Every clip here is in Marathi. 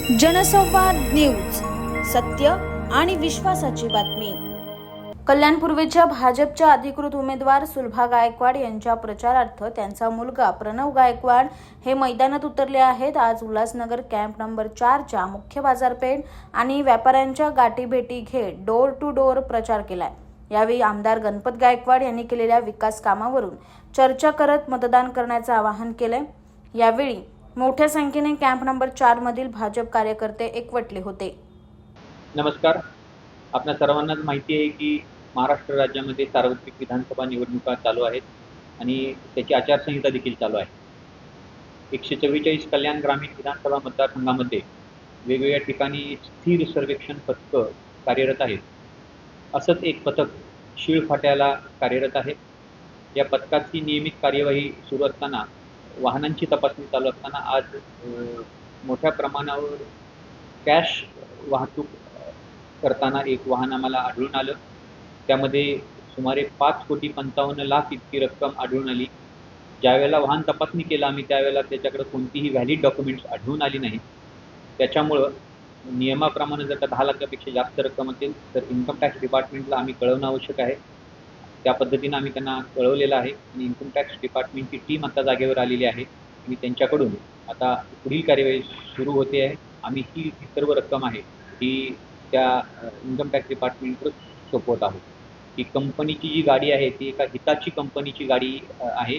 जनसंवाद न्यूज, सत्य आणि विश्वासाची बातमी। कल्याण पूर्वेच्या भाजपच्या अधिकृत उमेदवार सुलभा गायकवाड यांच्या प्रचारार्थ त्यांचा मुलगा प्रणव गायकवाड हे मैदानात उतरले आहेत। आज उल्हासनगर कॅम्प नंबर 4 च्या मुख्य बाजारपेठ आणि व्यापाऱ्यांच्या गाठीभेटी घेत डोर टू डोर प्रचार केलाय। यावेळी आमदार गणपत गायकवाड यांनी केलेल्या विकास कामावरून चर्चा करत मतदान करण्याचे आवाहन केले। यावेळी मोठ्या संख्येने कॅम्प नंबर 4 मधील भाजप कार्यकर्ते एकवटले होते। नमस्कार, आपल्या सर्वांनाच माहिती आहे की महाराष्ट्र राज्यामध्ये सार्वत्रिक विधानसभा निवडणुका चालू आहेत आणि त्याची आचारसंहिता देखील चालू आहे। 144 कल्याण ग्रामीण विधानसभा मतदारसंघामध्ये वेगवेगळ्या ठिकाणी स्थिर सर्वेक्षण पथकं कार्यरत आहेत। असंच एक पथक शिळफाट्याला कार्यरत आहे। या पथकाची नियमित कार्यवाही सुरू असताना वाहनांची तपासणी चालू असताना आज मोठ्या प्रमाणावर कॅश वाहतूक करताना एक वाहन आम्हाला आढळून आलं। त्यामध्ये सुमारे 5,55,00,000 इतकी रक्कम आढळून आली। ज्यावेळेला वाहन तपासणी केलं आम्ही त्यावेळेला त्याच्याकडे कोणतीही व्हॅलिड डॉक्युमेंट्स आढळून आली नाही। त्याच्यामुळं नियमाप्रमाणे जर का 10 लाखापेक्षा जास्त रक्कम असेल तर इन्कम टॅक्स डिपार्टमेंटला आम्ही कळवणं आवश्यक आहे। त्या पद्धतीनं आम्ही त्यांना कळवलेलं आहे आणि इन्कम टॅक्स डिपार्टमेंटची टीम आता जागेवर आलेली आहे आणि त्यांच्याकडून आता पुढील कार्यवाही सुरू होते आहे। आम्ही ही सर्व रक्कम आहे ही त्या इन्कम टॅक्स डिपार्टमेंटकडे सोपवत आहोत। ही कंपनीची जी गाडी आहे ती एका हिताची कंपनीची गाडी आहे।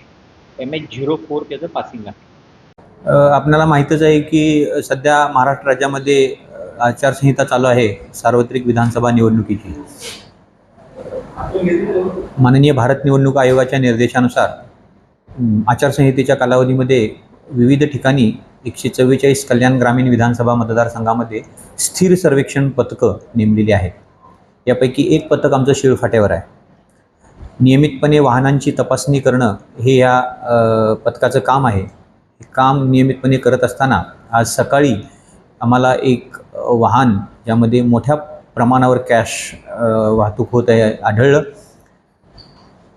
MH04 त्याचं पासिंग आहे। आपल्याला माहीतच आहे की सध्या महाराष्ट्र राज्यामध्ये आचारसंहिता चालू आहे सार्वत्रिक विधानसभा निवडणुकीची। माननीय भारत निवडणूक आयोगाच्या निर्देशानुसार आचारसंहितेच्या कालावधीमध्ये विविध ठिकाणी 144 कल्याण ग्रामीण विधानसभा मतदारसंघामध्ये स्थिर सर्वेक्षण पथकं नेमलेली आहेत। यापैकी एक पथक आमचं शिळफाट्यावर आहे। नियमितपणे वाहनांची तपासणी करणं हे या पथकाचं काम आहे। काम नियमितपणे करत असताना आज सकाळी आम्हाला एक वाहन ज्यामध्ये मोठ्या प्रमाणावर कॅश वाहतूक होत आहे आढळलं।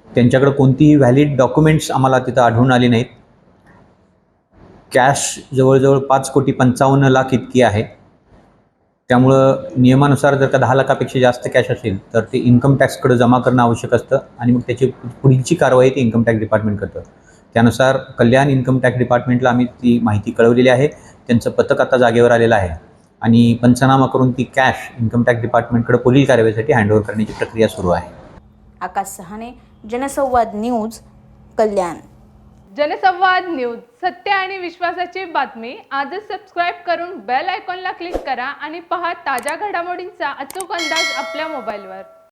त्यांच्याकडे कोणतीही व्हॅलिड डॉक्युमेंट्स आम्हाला तिथं आढळून आली नाहीत। कॅश जवळजवळ 5,55,00,000 इतकी आहे। त्यामुळं नियमानुसार जर का 10 लाखापेक्षा जास्त कॅश असेल तर ते इन्कम टॅक्सकडे जमा करणं आवश्यक असतं आणि मग त्याची पुढीलची कारवाई ते इन्कम टॅक्स डिपार्टमेंट करतं। त्यानुसार कल्याण इन्कम टॅक्स डिपार्टमेंटला आम्ही ती माहिती कळवलेली आहे। त्यांचं पथक आता जागेवर आलेलं आहे आणि पंचनामा करून ती कॅश इन्कम टॅक्स डिपार्टमेंटकडे पुढील कारवाईसाठी हँडओव्हर करण्याची प्रक्रिया सुरू आहे। आकाश सहाने, जनसंवाद न्यूज, कल्याण। जनसंवाद न्यूज, सत्य आणि विश्वासाची बातमी। आजच सबस्क्राईब करून बेल आयकॉनला क्लिक करा आणि पहा ताज्या घडामोडींचा अचूक अंदाज आपल्या मोबाईलवर।